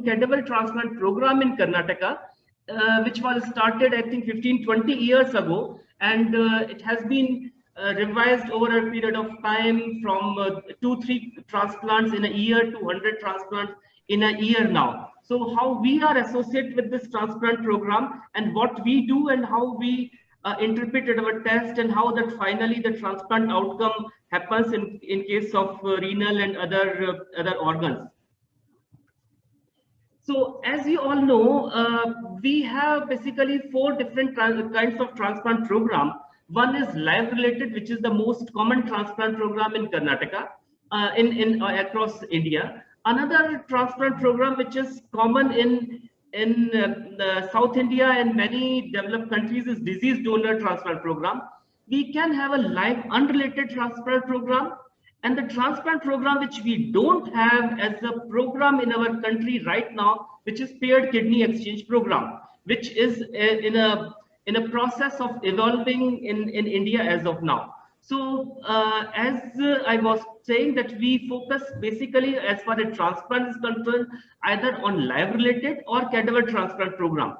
cadaver transplant program in Karnataka, which was started, I think, 15-20 years ago, and it has been revised over a period of time from 2-3 transplants in a year to 100 transplants in a year now. So how we are associated with this transplant program and what we do and how we interpreted our test and how that finally the transplant outcome happens in case of renal and other organs. So as you all know, we have basically 4 different kinds of transplant program. One is live related, which is the most common transplant program in Karnataka, across India. Another transplant program which is common in South India and many developed countries is disease donor transplant program. We can have a live unrelated transplant program, and the transplant program which we don't have as a program in our country right now, which is paired kidney exchange program, which is in a process of evolving in India as of now. So as I was saying, that we focus basically, as far as transplant is concerned, either on live related or cadaver transplant program.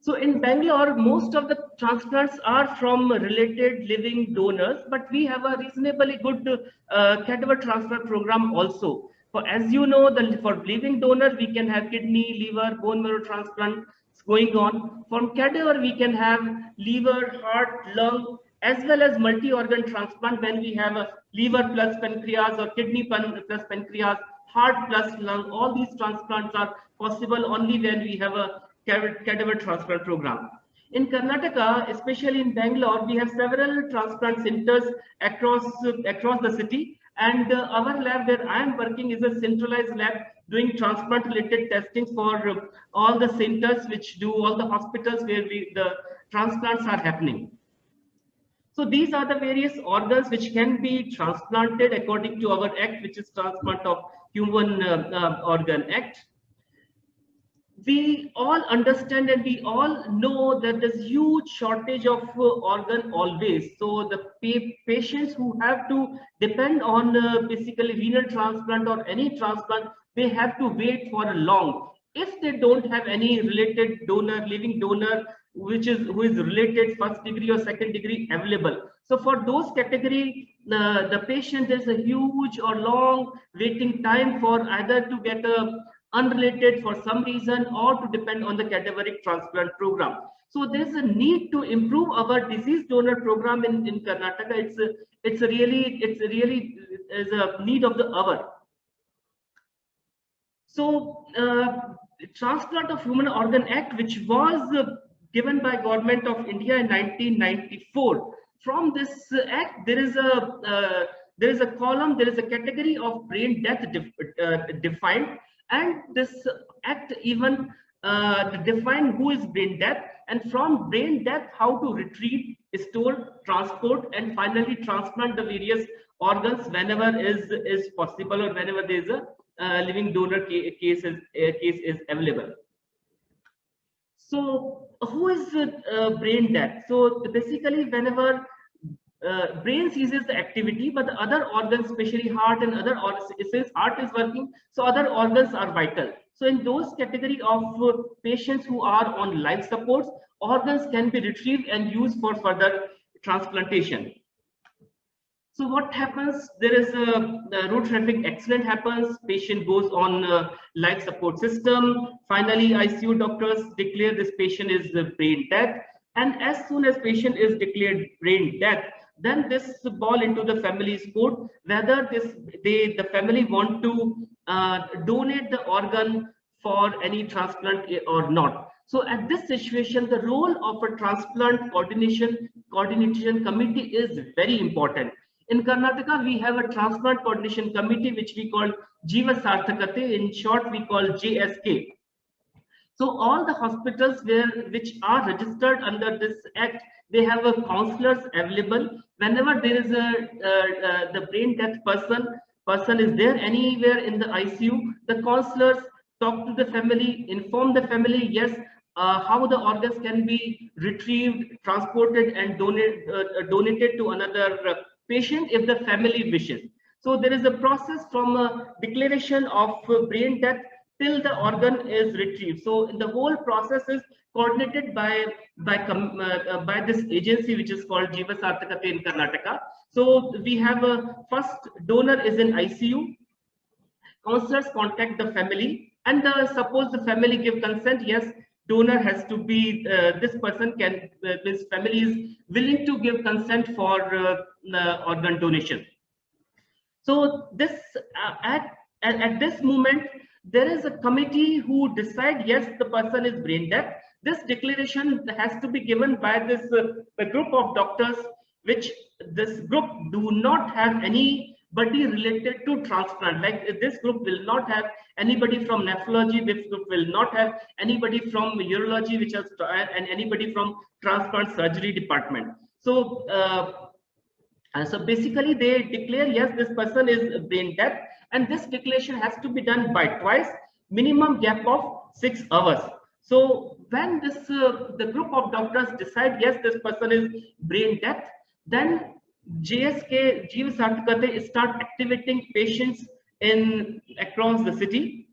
So in Bangalore, most of the transplants are from related living donors, but we have a reasonably good cadaver transplant program also. For, as you know, for living donor, we can have kidney, liver, bone marrow transplant going on. From cadaver, we can have liver, heart, lung, as well as multi-organ transplant when we have a liver plus pancreas or kidney plus pancreas, heart plus lung. All these transplants are possible only when we have a cadaver transplant program. In Karnataka, especially in Bangalore, we have several transplant centers across the city, and our lab where I am working is a centralized lab doing transplant related testing for all the centers which do all the hospitals where the transplants are happening. So these are the various organs which can be transplanted according to our act, which is Transplant of Human Organ Act. We all understand and we all know that there's huge shortage of organ always. So the patients who have to depend on basically renal transplant or any transplant, they have to wait for a long. If they don't have any related donor, living donor, who is related first degree or second degree available. So for those category, the patient, there's a huge or long waiting time for either to get a unrelated for some reason or to depend on the cadaveric transplant program. So there's a need to improve our disease donor program in Karnataka. It's really is a need of the hour. So Transplant of Human Organ Act, which was given by Government of India in 1994. From this act, there is a column, there is a category of brain death defined, and this act even define who is brain death, and from brain death how to retrieve, store, transport, and finally transplant the various organs whenever is possible or whenever there is a living donor case is available. So who is brain death? So basically, whenever brain ceases the activity, but the other organs, especially heart and other organs, since heart is working, so other organs are vital. So in those category of patients who are on life supports, organs can be retrieved and used for further transplantation. So what happens? There is a road traffic accident happens, patient goes on life support system. Finally, ICU doctors declare this patient is brain death. And as soon as patient is declared brain death, then this ball into the family's court, whether the family want to donate the organ for any transplant or not. So at this situation, the role of a transplant coordination committee is very important. In Karnataka, we have a transplant coordination committee, which we call Jiva Sarthakate. In short, we call JSK. So all the hospitals which are registered under this act, they have a counselors available. Whenever there is the brain death person is there anywhere in the ICU, the counselors talk to the family, inform the family, yes, how the organs can be retrieved, transported, and donated to another patient if the family wishes. So there is a process from a declaration of brain death till the organ is retrieved. So the whole process is coordinated by this agency which is called Jiva Sarthakate in Karnataka. So we have a first donor is in ICU. Counselors contact the family, and suppose the family give consent. Yes, donor has to be this person can this family is willing to give consent for organ donation. So this at this moment there is a committee who decide yes the person is brain dead. This declaration has to be given by this a group of doctors, which this group do not have anybody related to transplant. Like this group will not have anybody from nephrology. This group will not have anybody from urology, which has and anybody from transplant surgery department. So. So basically they declare yes this person is brain dead, and this declaration has to be done by twice, minimum gap of 6 hours. So when this the group of doctors decide yes this person is brain dead, then JSK Jiva Sarthakate start activating patients in across the city.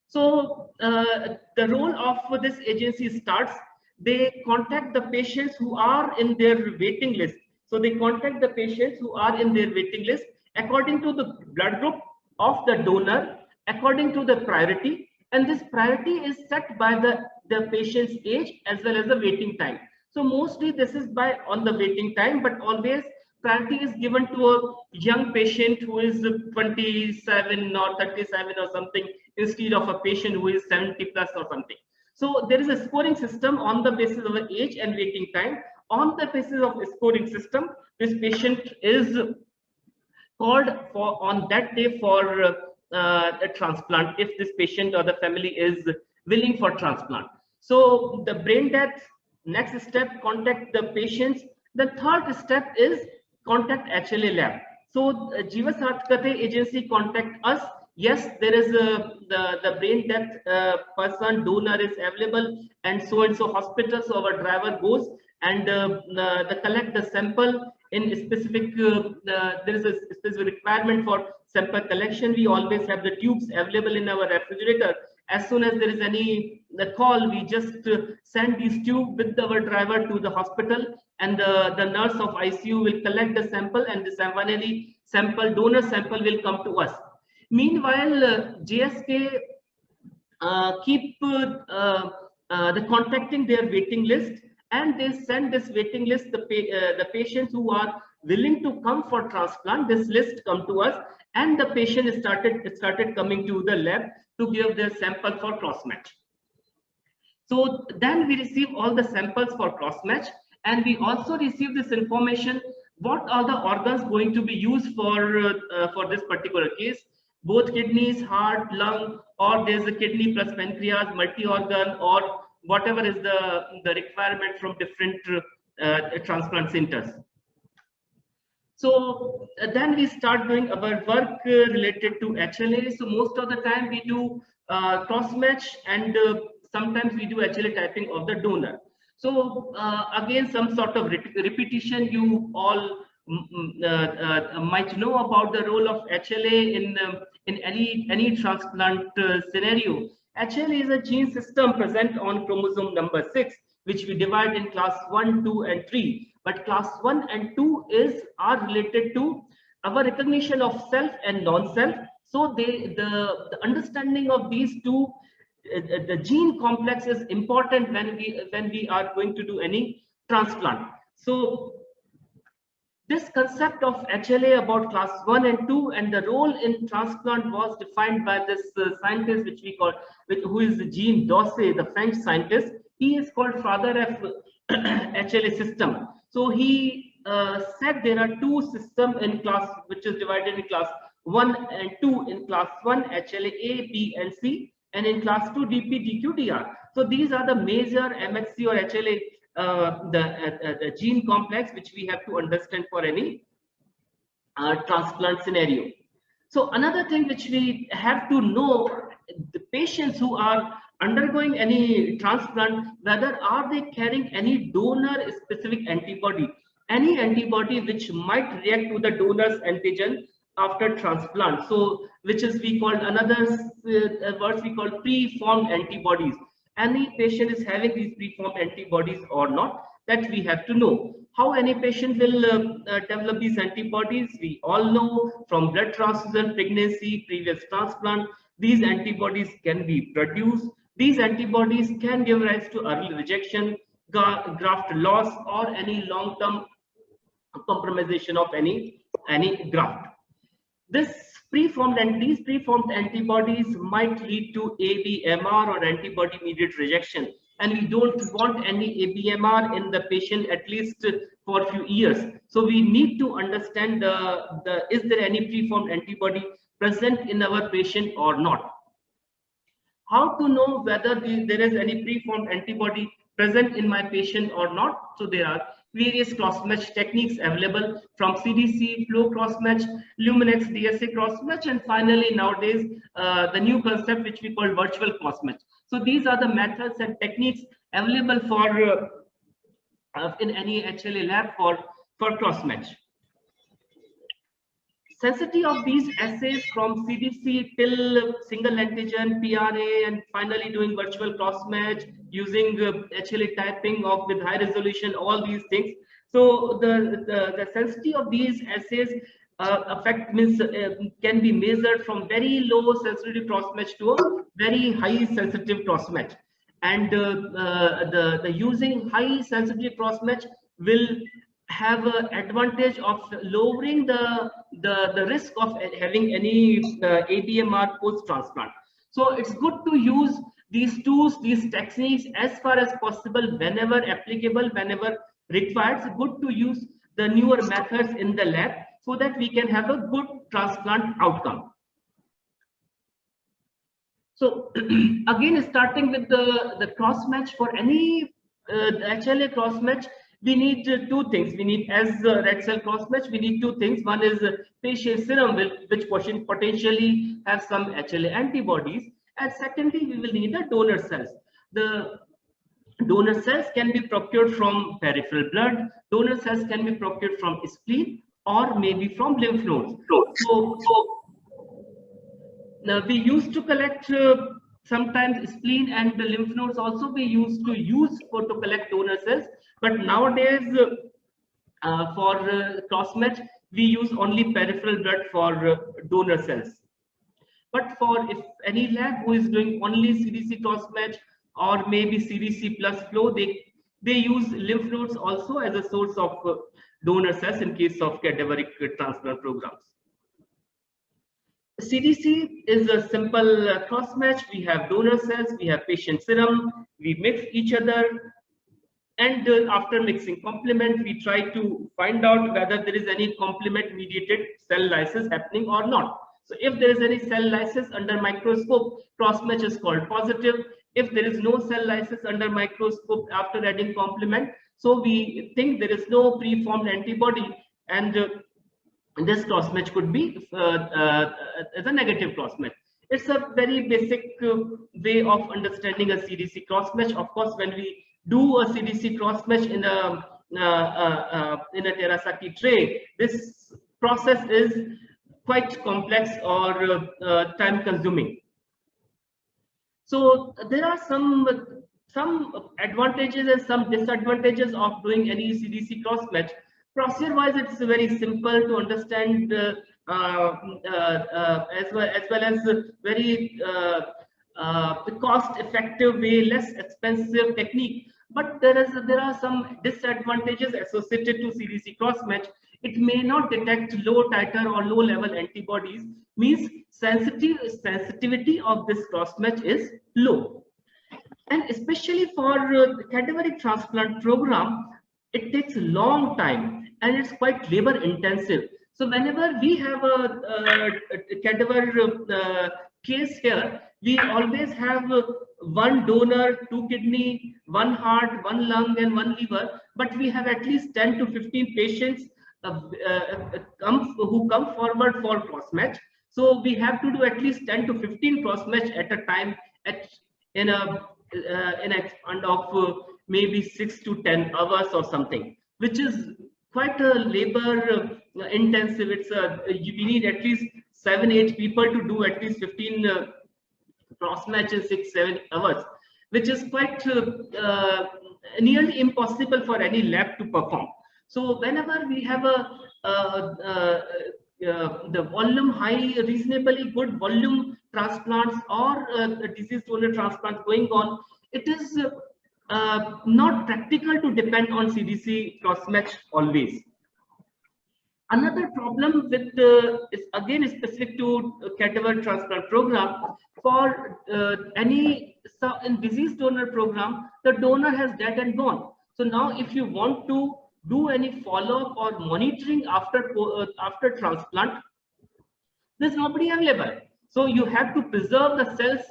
So the role of this agency starts. They contact the patients who are in their waiting list. So they contact the patients who are in their waiting list according to the blood group of the donor, according to the priority, and this priority is set by the patient's age as well as the waiting time. So mostly this is by on the waiting time, but always priority is given to a young patient who is 27 or 37 or something instead of a patient who is 70 plus or something. So there is a scoring system on the basis of the age and waiting time. On the basis of the scoring system, this patient is called for on that day for a transplant if this patient or the family is willing for transplant. So the brain death, next step, contact the patients. The third step is contact HLA lab. So Jiva Sarthakate agency contact us. Yes, there is the brain death person donor is available and so hospital. So our driver goes and collect the sample in specific. There is a specific requirement for sample collection. We always have the tubes available in our refrigerator. As soon as there is the call, we just send these tubes with our driver to the hospital, and the nurse of ICU will collect the sample, and the finally sample donor sample will come to us. Meanwhile, JSK keep the contacting their waiting list, and they send this waiting list the patients who are willing to come for transplant. This list come to us, and the patient started coming to the lab to give their sample for cross match. So then we receive all the samples for cross match, and we also receive this information what are the organs going to be used for this particular case. Both kidneys, heart, lung, or there's a kidney plus pancreas, multi-organ, or whatever is the requirement from different transplant centers. So then we start doing our work related to HLA. So most of the time we do cross-match, and sometimes we do HLA typing of the donor. So again, some sort of repetition. You all might know about the role of HLA in any transplant scenario. HLA is a gene system present on chromosome number 6, which we divide in class 1, 2, and 3. But class 1 and 2 are related to our recognition of self and non-self. So the understanding of these two, the gene complex is important when we are going to do any transplant. So this concept of HLA about class 1 and 2 and the role in transplant was defined by this scientist, which we call, who is Jean Dausset, the French scientist. He is called father of HLA system. So he said there are two systems in class, which is divided in class 1 and 2. In class 1, HLA A, B, and C, and in class 2, DP, DQ, DR. So these are the major MHC or HLA, the gene complex, which we have to understand for any transplant scenario. So another thing which we have to know, the patients who are undergoing any transplant, whether are they carrying any donor specific antibody, any antibody which might react to the donor's antigen after transplant. So which is we call another words we call preformed antibodies. Any patient is having these preformed antibodies or not, that we have to know. How any patient will develop these antibodies, we all know from blood transfusion, pregnancy, previous transplant, these antibodies can be produced. These antibodies can give rise to early rejection, graft loss, or any long-term compromisation of any graft. These preformed antibodies might lead to ABMR or antibody-mediated rejection, and we don't want any ABMR in the patient at least for a few years. So we need to understand is there any preformed antibody present in our patient or not. How to know whether there is any preformed antibody present in my patient or not? So there are various cross-match techniques available from CDC, flow cross-match, Luminex DSA cross-match, and finally nowadays the new concept which we call virtual cross-match. So these are the methods and techniques available for in any HLA lab for cross-match. Sensitivity of these assays from CDC till single antigen, PRA, and finally doing virtual cross-match using HLA typing of with high resolution, all these things. So the sensitivity of these assays can be measured from very low sensitivity cross-match to a very high sensitive cross-match. And the using high sensitivity cross-match will have an advantage of lowering the risk of having any ABMR post-transplant. So it's good to use these tools, these techniques as far as possible, whenever applicable, whenever required. It's good to use the newer methods in the lab so that we can have a good transplant outcome. So again, starting with the cross-match, for any HLA cross-match, we need two things. We need, as red cell cross-match, we need two things. One is patient serum, which potentially have some HLA antibodies. And secondly, we will need the donor cells. The donor cells can be procured from peripheral blood. Donor cells can be procured from spleen or maybe from lymph nodes. So now we used to collect sometimes spleen and the lymph nodes also we used to use to collect donor cells. But nowadays, for cross-match, we use only peripheral blood for donor cells. But for if any lab who is doing only CDC cross-match or maybe CDC plus flow, they use lymph nodes also as a source of donor cells in case of cadaveric transplant programs. CDC is a simple cross-match. We have donor cells, we have patient serum, we mix each other. And after mixing complement, we try to find out whether there is any complement mediated cell lysis happening or not. So if there is any cell lysis under microscope, cross-match is called positive. If there is no cell lysis under microscope after adding complement, so we think there is no preformed antibody, and this cross-match could be as a negative cross-match. It's a very basic way of understanding a CDC cross-match. Of course, when we do a CDC cross-match in a Terasaki tray, this process is quite complex or time-consuming. So there are some advantages and some disadvantages of doing any CDC cross-match. Procedure-wise, it's very simple to understand, as well as very cost-effective way, less expensive technique. But there are some disadvantages associated to CDC cross-match. It may not detect low titer or low level antibodies, means sensitivity of this cross-match is low. And especially for the cadaveric transplant program, it takes a long time and it's quite labor intensive. So whenever we have a cadaver case here, we always have one donor, 2 kidney, 1 heart, 1 lung, and 1 liver. But we have at least 10 to 15 patients who come forward for cross-match. So we have to do at least 10 to 15 cross-match at a time in a span of maybe 6 to 10 hours or something, which is quite a labor intensive. It's we need at least 7-8 people to do at least 15 cross match in 6-7 hours, which is quite nearly impossible for any lab to perform. So whenever we have the volume high, reasonably good volume transplants or disease donor transplants going on, it is not practical to depend on CDC cross match always. Another problem with is again specific to cadaver transplant program. For any in disease donor program, the donor has dead and gone. So now, if you want to do any follow-up or monitoring after transplant, there's nobody available. So you have to preserve the cells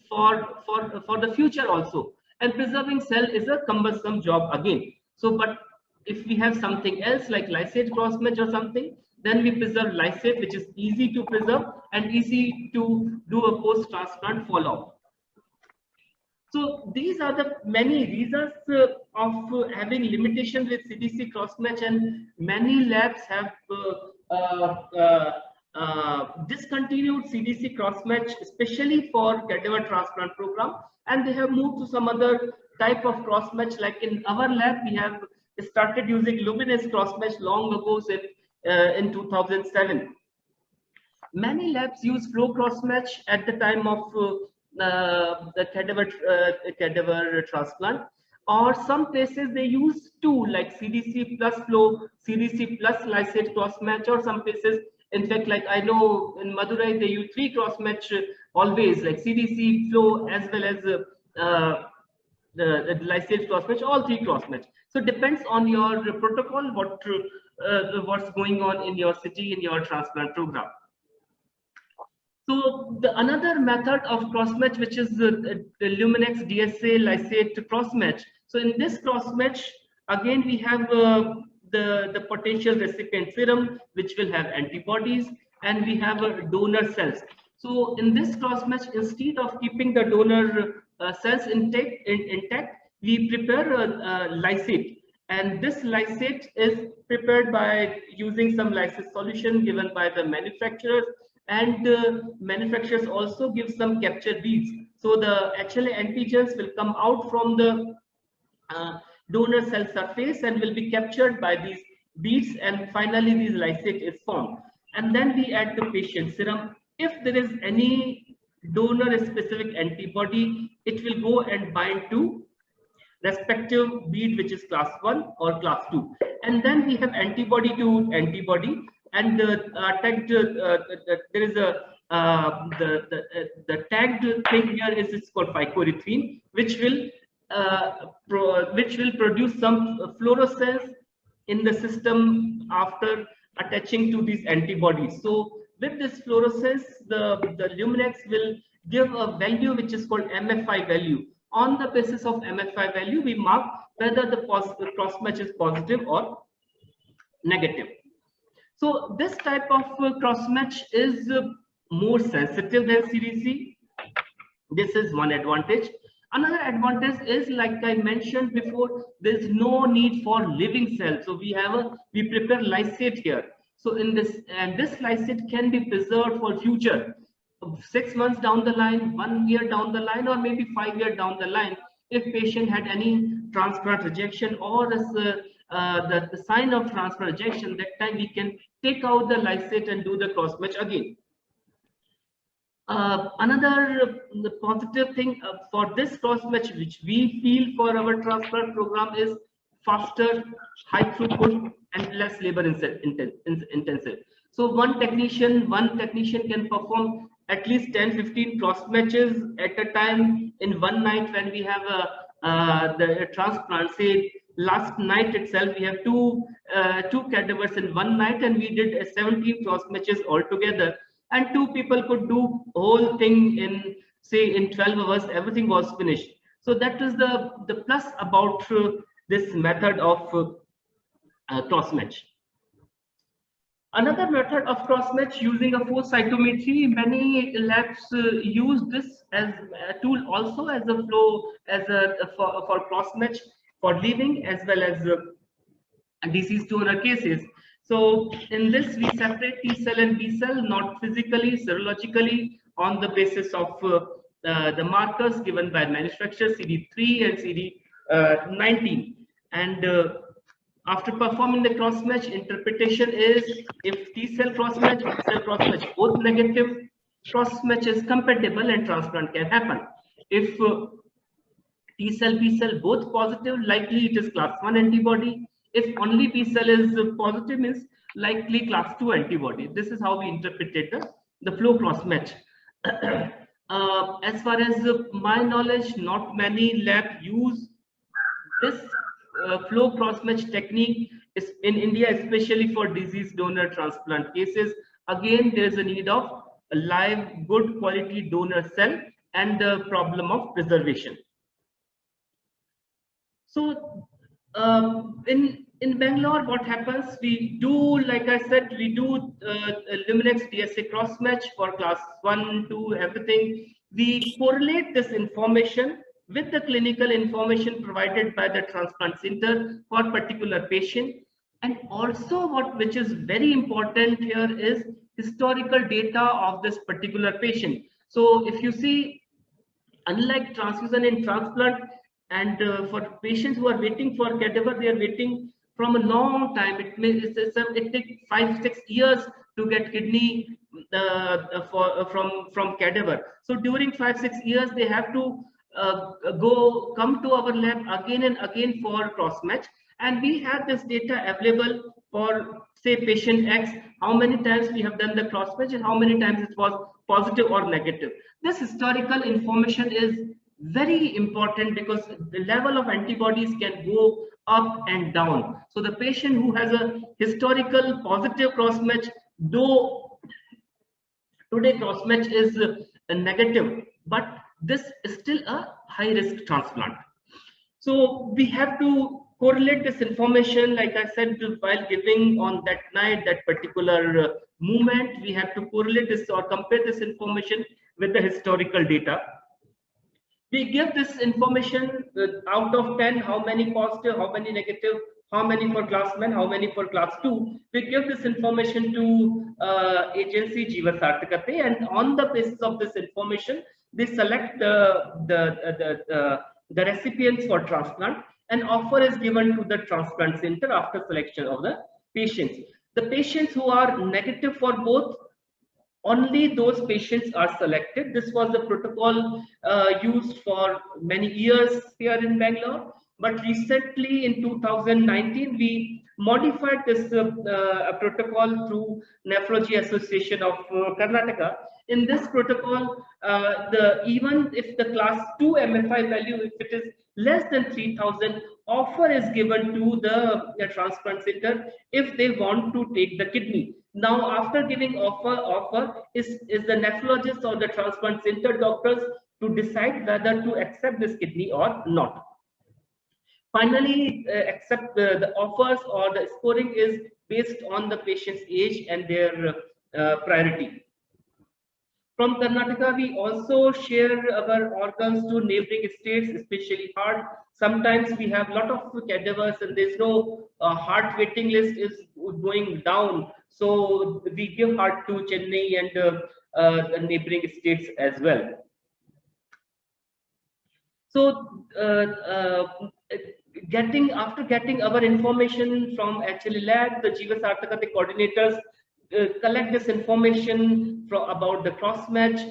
for the future also. And preserving cell is a cumbersome job again. So, but if we have something else like lysate cross match or something, then we preserve lysate, which is easy to preserve and easy to do a post-transplant follow-up. So these are the many reasons of having limitations with CDC cross match, and many labs have discontinued CDC cross match, especially for cadaver transplant program, and they have moved to some other type of cross match. Like in our lab, we have started using Luminex cross match long ago, in 2007. Many labs use flow cross match at the time of the cadaver transplant, or some places they use two, like CDC plus flow, CDC plus lysate cross match, or some places, in fact, like I know in Madurai they use 3 cross match always, like CDC, flow, as well as the lysate cross match, all 3 cross match. So depends on your protocol, what's going on in your city, in your transplant program. So the another method of cross match, which is the Luminex DSA lysate cross match. So in this cross match, again we have the potential recipient serum, which will have antibodies, and we have donor cells. So in this cross match, instead of keeping the donor cells intact, we prepare lysate, and this lysate is prepared by using some lysate solution given by the manufacturers, and manufacturers also give some capture beads. So the HLA antigens will come out from the donor cell surface and will be captured by these beads, and finally this lysate is formed. And then we add the patient serum. If there is any donor specific antibody, it will go and bind to respective bead, which is class 1 or class 2. And then we have antibody to antibody, and tagged, there is a the tagged thing here is it's called phycoerythrin, which will produce some fluorescence in the system after attaching to these antibodies. So with this fluorescence, the Luminex will give a value which is called MFI value. On the basis of MFI value, we mark whether the cross match is positive or negative. So this type of cross match is more sensitive than CDC. This is one advantage. Another advantage is, like I mentioned before, there's no need for living cells. So we prepare lysate here. So in this, and this lysate can be preserved for future, 6 months down the line, 1 year down the line, or maybe 5 years down the line, if patient had any transplant rejection or the sign of transplant rejection. That time we can take out the lysate and do the cross match again. Another positive thing for this cross match, which we feel for our transplant program, is faster, high throughput, and less labor intensive. So one technician can perform at least 10-15 cross matches at a time in one night. When we have the transplant, say last night itself we have two cadavers in one night, and we did 17 cross matches altogether, and 2 people could do whole thing in, say, in 12 hours. Everything was finished. So that is the plus about this method of cross match. Another method of cross match using a flow cytometry. Many labs use this as a tool also, as a flow, for cross match for leaving, as well as deceased donor cases. So in this, we separate T cell and B cell, not physically, serologically, on the basis of the markers given by manufacturer, CD3 and CD19. And after performing the cross match, interpretation is if T cell cross match, B cell cross match both negative, cross match is compatible and transplant can happen. If T cell, B cell both positive, likely it is class 1 antibody. If only B cell is positive, means likely class 2 antibody. This is how we interpreted the flow cross match. As far as my knowledge, not many labs use this flow cross match technique is in India, especially for disease donor transplant cases. Again, there is a need of a live, good quality donor cell and the problem of preservation. So in Bangalore, what happens? We do, like I said, we do Luminex DSA cross match for class 1, 2, everything. We correlate this information with the clinical information provided by the transplant center for particular patient. And also which is very important here is historical data of this particular patient. So if you see, unlike transfusion in transplant, and for patients who are waiting for cadaver, they are waiting from a long time. It takes 5-6 years to get kidney from cadaver. So during 5-6 years, they have to come to our lab again and again for cross match, and we have this data available for say patient X, how many times we have done the cross match and how many times it was positive or negative. This historical information is very important because the level of antibodies can go up and down. So the patient who has a historical positive cross match, though today cross match is a negative, but this is still a high risk transplant. So we have to correlate this information, like I said, while giving on that night, that particular movement, we have to correlate this or compare this information with the historical data. We give this information out of 10, how many positive, how many negative, how many for class 1, how many for class 2. We give this information to agency Jeeva Sarthakate, and on the basis of this information, they select the recipients for transplant. An offer is given to the transplant center after selection of the patients. The patients who are negative for both, only those patients are selected. This was the protocol used for many years here in Bangalore, but recently in 2019 we modified this protocol through Nephrology Association of Karnataka. In this protocol, even if the class 2 MFI value, if it is less than 3,000, offer is given to the transplant center if they want to take the kidney. Now, after giving offer is the nephrologist or the transplant center doctors to decide whether to accept this kidney or not. Finally, accept the offers or the scoring is based on the patient's age and their priority. From Karnataka, we also share our organs to neighboring states, especially heart. Sometimes we have a lot of cadavers and there's no heart waiting list is going down. So we give heart to Chennai and the neighboring states as well. So after getting our information from actually lab, the Jeeva Sarthakate coordinators collect this information about the cross match,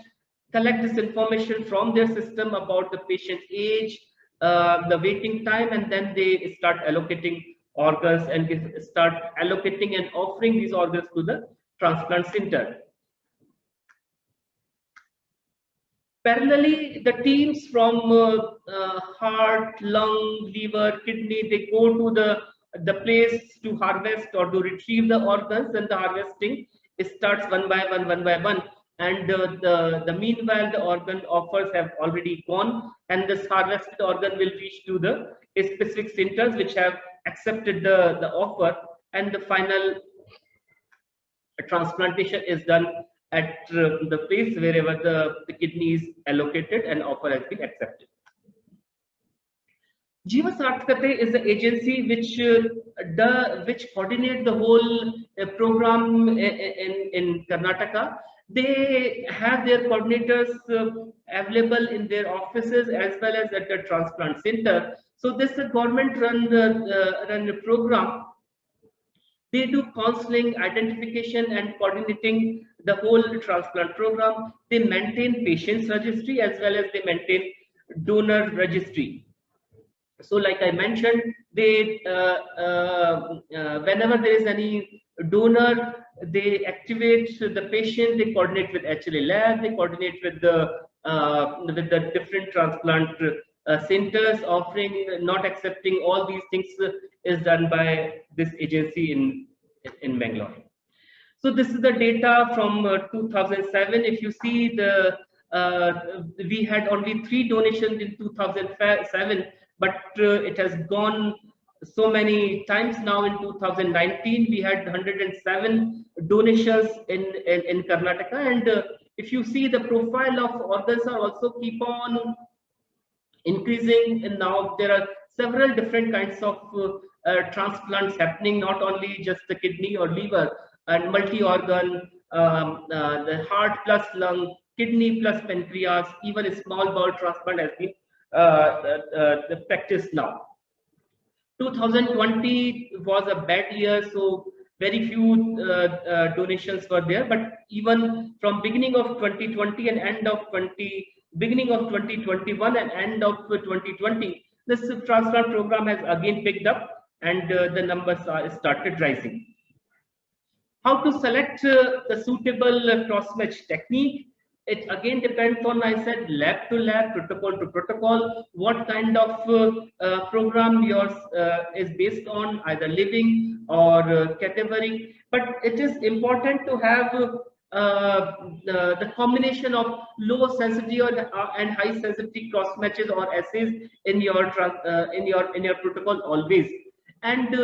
collect this information from their system about the patient's age, the waiting time, and then they start allocating organs and start allocating and offering these organs to the transplant center. Parallelly, the teams from heart, lung, liver, kidney, they go to the place to harvest or to retrieve the organs, and the harvesting starts one by one. And the meanwhile, the organ offers have already gone, and this harvested organ will reach to the specific centers which have accepted the offer, and the final transplantation is done at the place wherever the kidney is allocated and offer has been accepted. Jiva Sarthakate is the agency which coordinate the whole program in Karnataka. They have their coordinators available in their offices as well as at the transplant center. So this is government run program. They do counseling, identification, and coordinating the whole transplant program. They maintain patients registry as well as they maintain donor registry. So like I mentioned, they whenever there is any donor, they activate the patient, they coordinate with HLA lab, they coordinate with the different transplant centers offering, not accepting. All these things is done by this agency in Bangalore. So this is the data from 2007. If you see we had only 3 donations in 2007, but it has gone so many times now. In 2019, we had 107 donations in Karnataka, and if you see the profile of organs are also keep on increasing, and now there are several different kinds of transplants happening, not only just the kidney or liver, and multi-organ, the heart plus lung, kidney plus pancreas, even a small bowel transplant has been the practice now. 2020 was a bad year, so very few donations were there. But even from beginning of 2020 and beginning of 2021 and end of 2020, this transplant program has again picked up, and the numbers are started rising. How to select the suitable cross-match technique? It again depends on, I said, lab to lab, protocol to protocol, what kind of program yours is based on, either living or cadaveric. But it is important to have the combination of low sensitivity and high sensitivity cross matches or assays in your protocol always. And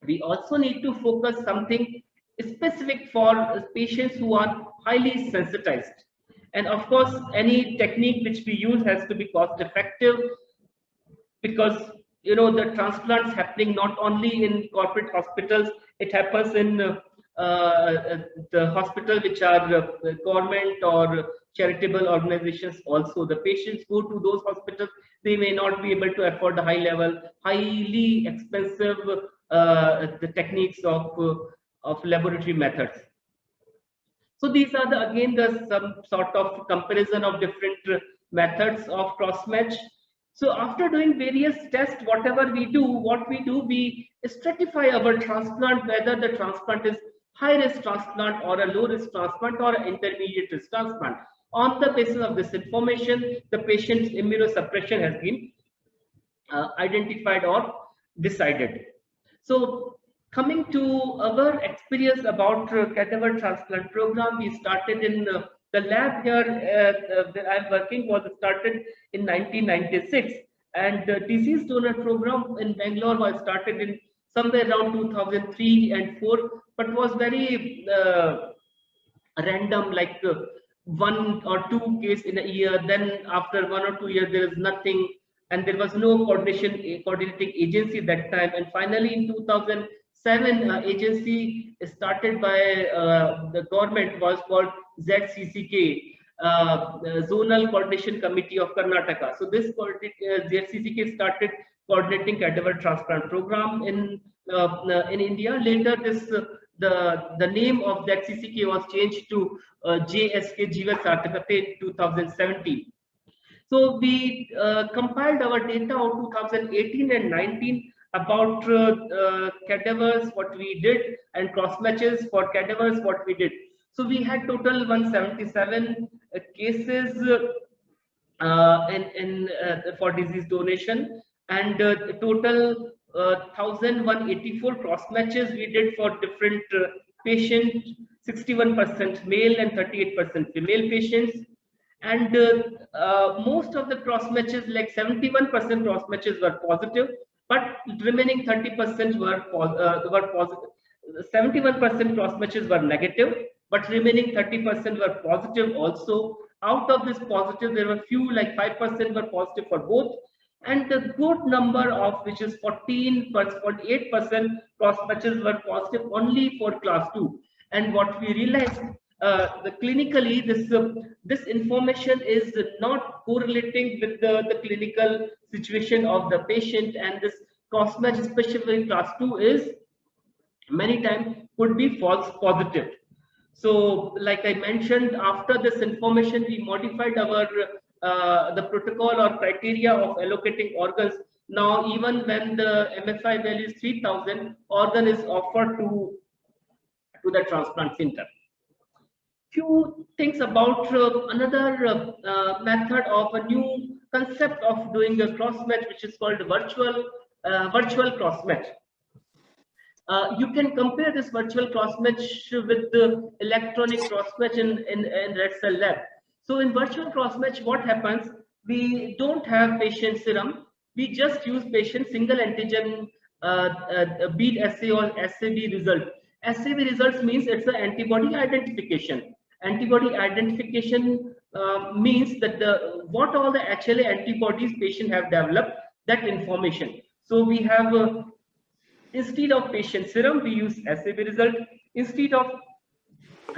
we also need to focus something specific for patients who are highly sensitized. And of course, any technique which we use has to be cost effective, because the transplants happening not only in corporate hospitals, it happens in the hospital which are government or charitable organizations also. The patients go to those hospitals, they may not be able to afford the high level, highly expensive the techniques of laboratory methods. So these are again some sort of comparison of different methods of cross match. So after doing various tests, whatever we do, we stratify our transplant, whether the transplant is high risk transplant or a low risk transplant or an intermediate risk transplant. On the basis of this information, the patient's immunosuppression has been identified or decided. So coming to our experience about cadaver transplant program, we started in the lab here where I'm working was started in 1996, and the disease donor program in Bangalore was started in somewhere around 2003 and 4, but was very random, like 1 or 2 cases in a year. Then after 1 or 2 years, there is nothing, and there was no coordinating agency that time. And finally, in 2007, agency started by the government was called ZCCK, Zonal Coordination Committee of Karnataka. So this ZCCK started coordinating cadaver transplant program in India. Later, the name of that CCK was changed to JSK, Jiva Sarthakate, in 2017. So we compiled our data of 2018 and 19 about cadavers, what we did, and cross matches for cadavers, what we did. So we had total 177 cases for disease donation, and total 1,184 cross matches we did for different patients, 61% male and 38% female patients. And most of the cross matches, like 71% cross matches, were positive, but remaining 30% were positive. 71% cross matches were negative, but remaining 30% were positive also. Out of this positive, there were few, like 5% were positive for both, and the good number of which is 14.8% cross matches were positive only for class 2. And what we realized, the clinically this information is not correlating with the clinical situation of the patient, and this cross match especially in class 2 is many times could be false positive. So, like I mentioned, after this information, we modified our the protocol or criteria of allocating organs. Now, even when the MFI value is 3000, organ is offered to the transplant center. Few things about another method of a new concept of doing a cross match, which is called virtual cross match. You can compare this virtual cross match with the electronic cross match in Red Cell Lab. So in virtual cross match, what happens? We don't have patient serum. We just use patient single antigen bead assay or SAB result. SAB results means it's an antibody identification. Antibody identification means that what all the HLA antibodies patient have developed, that information. So we have instead of patient serum, we use SAB result. Instead of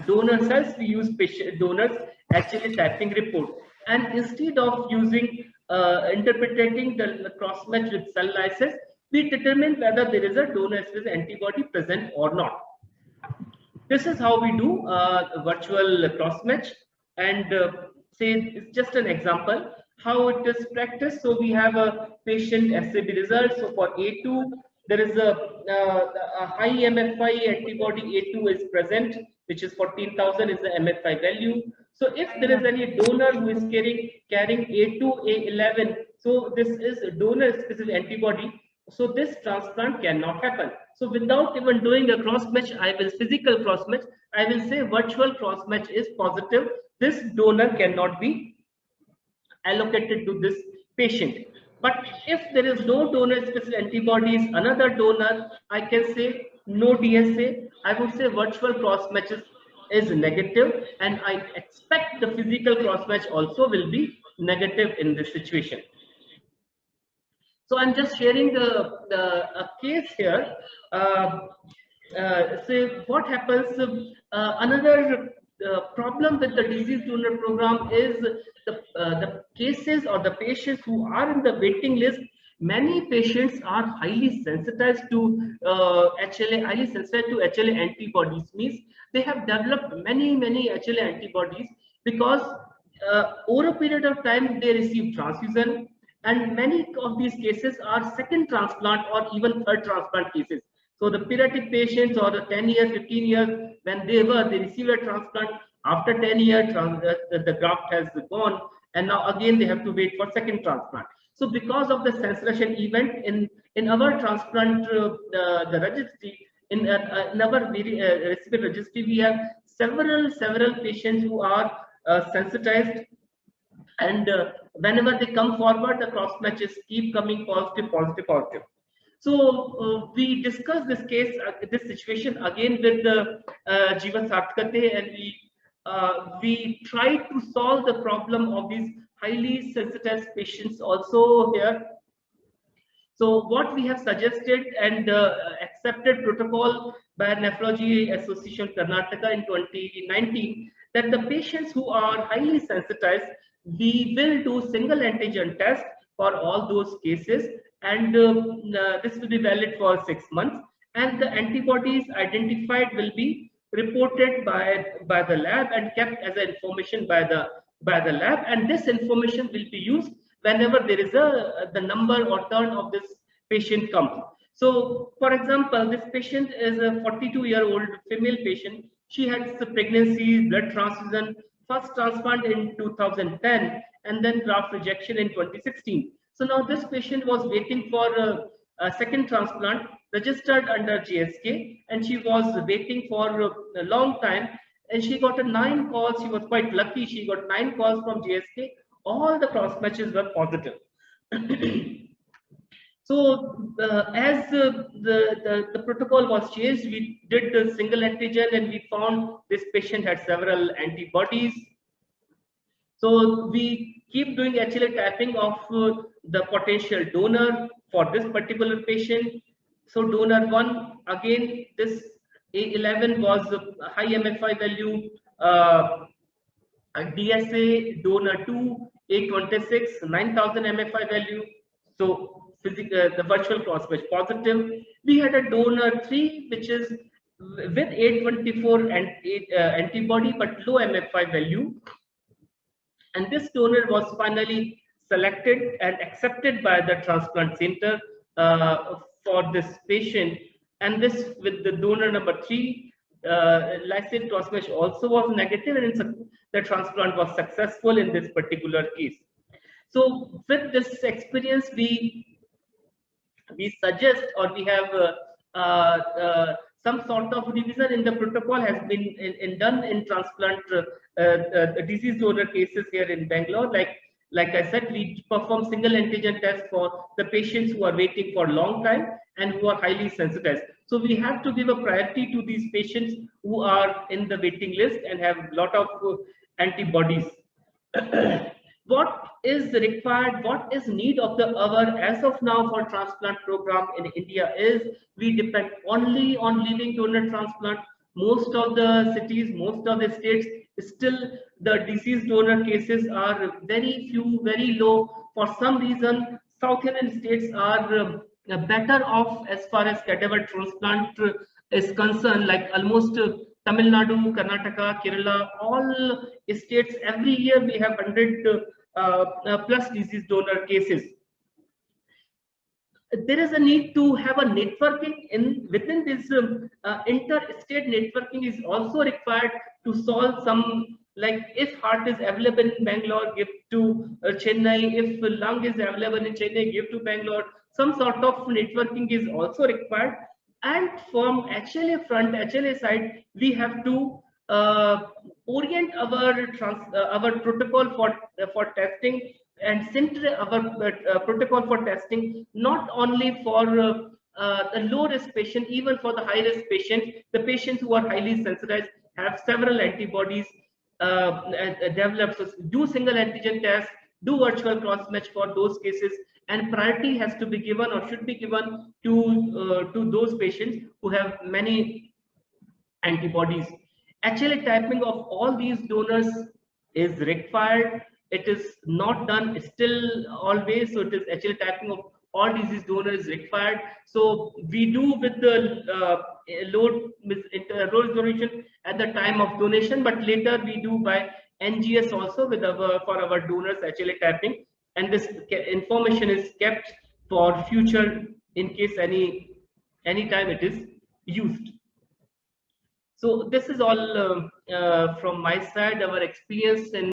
donor cells, we use patient donors HLA typing report. And instead of using interpreting the cross match with cell lysis, we determine whether there is a donor antibody present or not. This is how we do virtual cross match. And say it's just an example how it is practiced. So we have a patient SAB result. So for A2, there is a high MFI antibody A2 is present, which is 14,000 is the MFI value. So if there is any donor who is carrying A2, A11, so this is a donor specific antibody. So this transplant cannot happen. So without even doing a cross match, physical cross match, I will say virtual cross match is positive. This donor cannot be allocated to this patient. But if there is no donor specific antibodies, another donor, I can say no DSA. I would say virtual cross matches is negative, and I expect the physical cross match also will be negative in this situation. So I'm just sharing a case here. So what happens? Another problem with the disease donor program is the cases or the patients who are in the waiting list. Many patients are highly sensitized to HLA antibodies. Means they have developed many HLA antibodies because over a period of time they receive transfusion. And many of these cases are second transplant or even third transplant cases. So the pediatric patients or the 10 years, 15 years, when they received a transplant, after 10 years, the graft has gone, and now again they have to wait for second transplant. So because of the sensitization event in our transplant, the registry, in our recipient registry, we have several patients who are sensitized. And whenever they come forward, the cross matches keep coming positive. So we discussed this case, this situation again with Jeevan Satkate, and we try to solve the problem of these highly sensitized patients also here. So what we have suggested and accepted protocol by Nephrology Association Karnataka in 2019, that the patients who are highly sensitized, we will do single antigen test for all those cases, and this will be valid for 6 months, and the antibodies identified will be reported by the lab and kept as information by the lab, and this information will be used whenever there is the number or turn of this patient comes. So for example, this patient is a 42-year-old female patient. She had pregnancy, blood transfusion, first transplant in 2010, and then graft rejection in 2016. So now this patient was waiting for a second transplant, registered under GSK, and she was waiting for a long time, and she got 9 calls. She was quite lucky. She got 9 calls from GSK. All the cross matches were positive. So as the protocol was changed, we did the single antigen, and we found this patient had several antibodies. So we keep doing HLA typing of the potential donor for this particular patient. So donor 1, again this A11 was a high MFI value, DSA. Donor 2, A26, 9000 MFI value. So the virtual cross-match positive. We had a donor 3 which is with A24 and antibody but low MFI value, and this donor was finally selected and accepted by the transplant center for this patient. And this with the donor number 3, lysate cross-match also was negative, and the transplant was successful in this particular case. So with this experience, we suggest, or we have some sort of revision in the protocol has been done in transplant disease donor cases here in Bangalore. Like I said, we perform single antigen test for the patients who are waiting for a long time and who are highly sensitized. So we have to give a priority to these patients who are in the waiting list and have a lot of antibodies. What is required, what is need of the hour as of now for transplant program in India is we depend only on living donor transplant. Most of the cities, most of the states, still the deceased donor cases are very few, very low. For some reason, South Indian states are better off as far as cadaver transplant is concerned, like almost Tamil Nadu, Karnataka, Kerala, all states, every year we have 100 plus disease donor cases. There is a need to have a networking within this inter-state networking is also required to solve some, like if heart is available in Bangalore, give to Chennai. If lung is available in Chennai, give to Bangalore. Some sort of networking is also required. And from HLA front, HLA side, we have to orient our protocol for testing and center our protocol for testing not only for the low risk patient, even for the high risk patient. The patients who are highly sensitized have several antibodies developed. So do single antigen test, do virtual cross match for those cases, and priority has to be given or should be given to those patients who have many antibodies. HLA typing of all these donors is required. It is not done still always, so it is HLA typing of all disease donors required. So we do with the low donation at the time of donation, but later we do by NGS also with for our donors HLA typing, and this information is kept for future in case any time it is used. So this is all from my side, our experience in